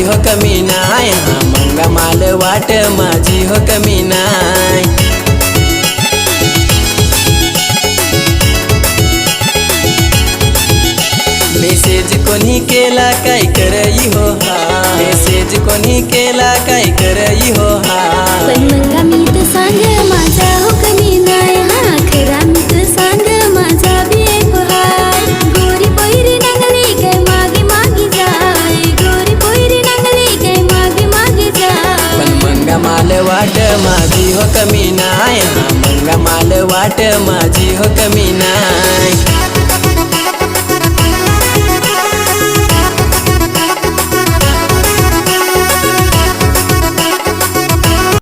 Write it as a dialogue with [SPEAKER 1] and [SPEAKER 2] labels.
[SPEAKER 1] माझी हो कमी नाय, हा मंगा माल वाट माझी हो कमी नाय। मेसेज कोणी केला काय करई हो हा, मेसेज कोणी केला काय करई हो हा।
[SPEAKER 2] पण मंगा मी तर सांग माझा हो कमी नाय, हा खरा मी तर सांग माझा बी एक हाय। गोरी पोयरी नांगली काय मागे मागे जाय, गोरी पोयरी नांगली काय मागे मागे जाय।
[SPEAKER 1] पण मंगा माल वाट माझी हो कमी नाय, हा मंगा माल वाट माझी हो कमी नाय।